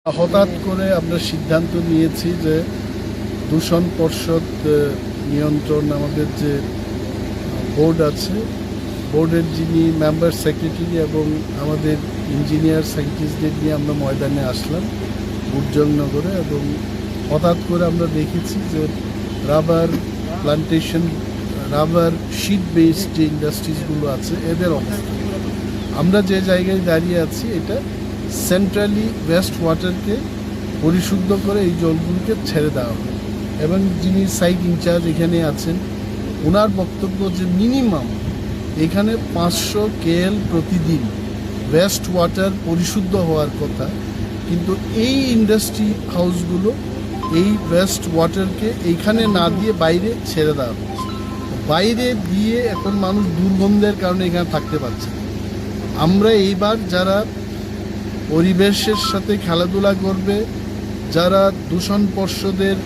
হঠাৎ করে আমরা সিদ্ধান্ত নিয়েছি যে দূষণ পর্ষদ নিয়ন্ত্রণ আমাদের যে বোর্ড আছে, বোর্ডের যিনি মেম্বার সেক্রেটারি এবং আমাদের ইঞ্জিনিয়ার সায়েন্টিস্টদের নিয়ে আমরা ময়দানে আসলাম উজ্জ্বলনগরে। এবং হঠাৎ করে আমরা দেখেছি যে rubber plantation, rubber sheet based যে ইন্ডাস্ট্রিজগুলো আছে এদের অবস্থা। আমরা যে জায়গায় দাঁড়িয়ে আছি এটা সেন্ট্রালি ওয়েস্ট ওয়াটারকে পরিশুদ্ধ করে এই জলগুলোকে ছেড়ে দেওয়া হবে। এবং যিনি সাইট ইনচার্জ এখানে আছেন ওনার বক্তব্য যে মিনিমাম এখানে 500 KL প্রতিদিন ওয়েস্ট ওয়াটার পরিশুদ্ধ হওয়ার কথা, কিন্তু এই ইন্ডাস্ট্রি হাউসগুলো এই ওয়েস্ট ওয়াটারকে এইখানে না দিয়ে বাইরে ছেড়ে দেওয়া হচ্ছে। বাইরে দিয়ে এখন মানুষ দুর্গন্ধের কারণে এখানে থাকতে পারছে না। আমরা এইবার যারা পরিবেশের সাথে খেলাধুলা করবে, যারা দূষণ পর্ষদের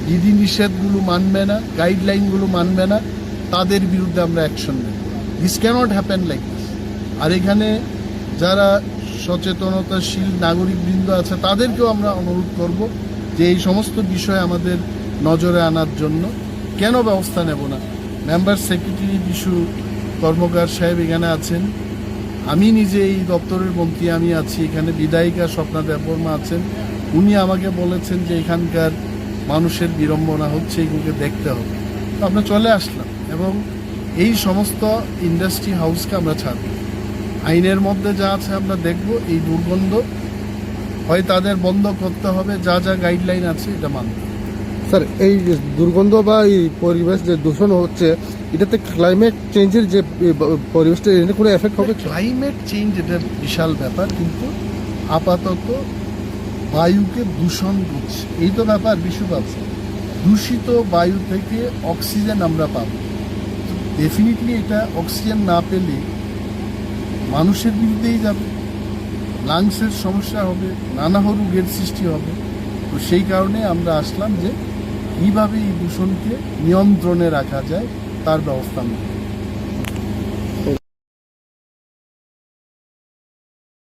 বিধিনিষেধগুলো মানবে না, গাইডলাইনগুলো মানবে না, তাদের বিরুদ্ধে আমরা অ্যাকশন নেব। This can't happen like this. আর এখানে যারা সচেতনতাশীল নাগরিকবৃন্দ আছে তাদেরকেও আমরা অনুরোধ করব যে এই সমস্ত বিষয় আমাদের নজরে আনার জন্য। কেন ব্যবস্থা নেব না? মেম্বার সেক্রেটারি বিশু কর্মকার সাহেব এখানে আছেন, আমি নিজে এই দপ্তরের মন্ত্রী আমি আছি, এখানে বিধায়িকা স্বপ্না দেববর্মা আছেন। উনি আমাকে বলেছেন যে এখানকার মানুষের বিড়ম্বনা হচ্ছে, এগুলোকে দেখতে হবে। তো আমরা চলে আসলাম এবং এই সমস্ত ইন্ডাস্ট্রি হাউসকে আমরা ছাড়ব। আইনের মধ্যে যা আছে আমরা দেখব। এই দুর্গন্ধ হয় তাদের বন্ধ করতে হবে, যা যা গাইডলাইন আছে এটা মানতে হবে। স্যার, এই দুর্গন্ধ বা এই পরিবেশ যে দূষণ হচ্ছে, এটাতে ক্লাইমেট চেঞ্জের যে পরিবেশটা, এটা কোনো এফেক্ট হবে? ক্লাইমেট চেঞ্জ এটা বিশাল ব্যাপার, কিন্তু আপাতত বায়ুকে দূষণ করছে, এই তো ব্যাপার। বিশুদ্ধ আছে, দূষিত বায়ু থেকে অক্সিজেন আমরা পাব। ডেফিনেটলি এটা অক্সিজেন না পেলে মানুষের বিরুদ্ধেই যাবে, লাংসের সমস্যা হবে, নানা রোগের সৃষ্টি হবে। তো সেই কারণে আমরা আসলাম যে কীভাবে এই দূষণকে নিয়ন্ত্রণে রাখা যায় তার ব্যবস্থা নেব।